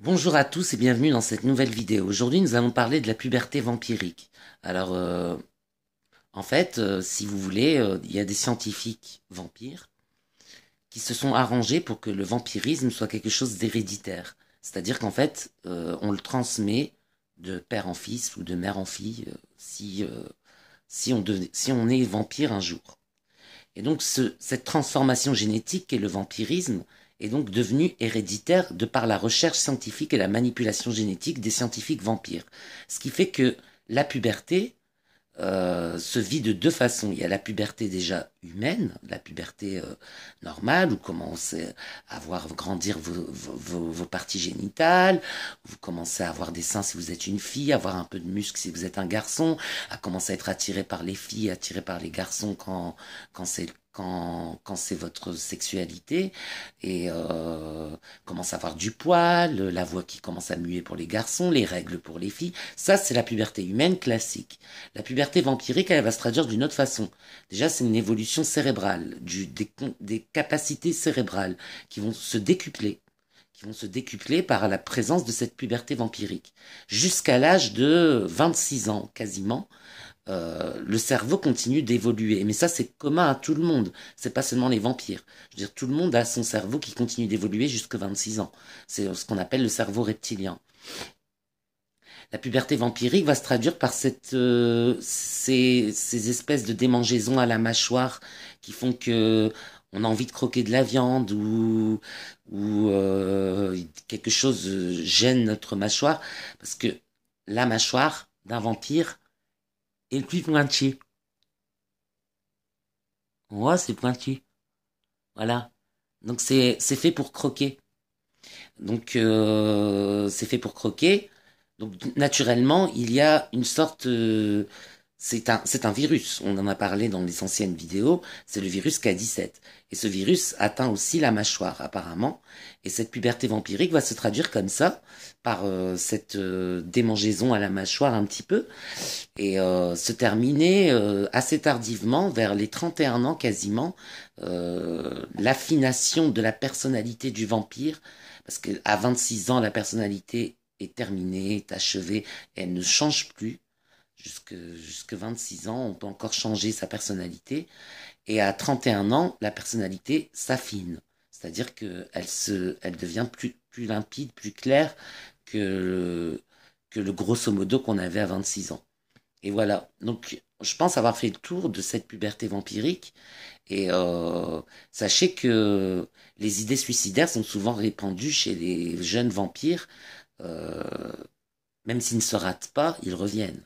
Bonjour à tous et bienvenue dans cette nouvelle vidéo. Aujourd'hui, nous allons parler de la puberté vampirique. Alors, si vous voulez, il y a des scientifiques vampires qui se sont arrangés pour que le vampirisme soit quelque chose d'héréditaire. C'est-à-dire qu'en fait, on le transmet de père en fils ou de mère en fille si on est vampire un jour. Et donc cette transformation génétique et le vampirisme est donc devenu héréditaire de par la recherche scientifique et la manipulation génétique des scientifiques vampires. Ce qui fait que la puberté se vit de deux façons. Il y a la puberté déjà humaine, la puberté normale, où commencez à voir grandir vos parties génitales, vous commencez à avoir des seins si vous êtes une fille, à avoir un peu de muscle si vous êtes un garçon, à commencer à être attiré par les filles, attiré par les garçons quand c'est votre sexualité, et commence à avoir du poil, la voix qui commence à muer pour les garçons, les règles pour les filles. Ça, c'est la puberté humaine classique. La puberté vampirique, elle va se traduire d'une autre façon. Déjà, c'est une évolution cérébrale, des capacités cérébrales qui vont se décupler par la présence de cette puberté vampirique. Jusqu'à l'âge de 26 ans, quasiment, le cerveau continue d'évoluer. Mais ça, c'est commun à tout le monde. C'est pas seulement les vampires. Je veux dire, tout le monde a son cerveau qui continue d'évoluer jusqu'à 26 ans. C'est ce qu'on appelle le cerveau reptilien. La puberté vampirique va se traduire par ces espèces de démangeaisons à la mâchoire qui font que on a envie de croquer de la viande ou quelque chose gêne notre mâchoire parce que la mâchoire d'un vampire est le plus pointu. Ouais, c'est pointu. Voilà. Donc c'est fait pour croquer. Donc c'est fait pour croquer. Donc naturellement, il y a une sorte c'est un virus, on en a parlé dans les anciennes vidéos, c'est le virus K17. Et ce virus atteint aussi la mâchoire apparemment. Et cette puberté vampirique va se traduire comme ça, par cette démangeaison à la mâchoire un petit peu, et se terminer assez tardivement, vers les 31 ans quasiment, l'affination de la personnalité du vampire, parce qu'à 26 ans, la personnalité est terminée, est achevée, et elle ne change plus. Jusque 26 ans, on peut encore changer sa personnalité. Et à 31 ans, la personnalité s'affine. C'est-à-dire elle devient plus limpide, plus claire que le grosso modo qu'on avait à 26 ans. Et voilà. Donc, je pense avoir fait le tour de cette puberté vampirique. Et sachez que les idées suicidaires sont souvent répandues chez les jeunes vampires. Euh, Même s'ils ne se ratent pas, ils reviennent.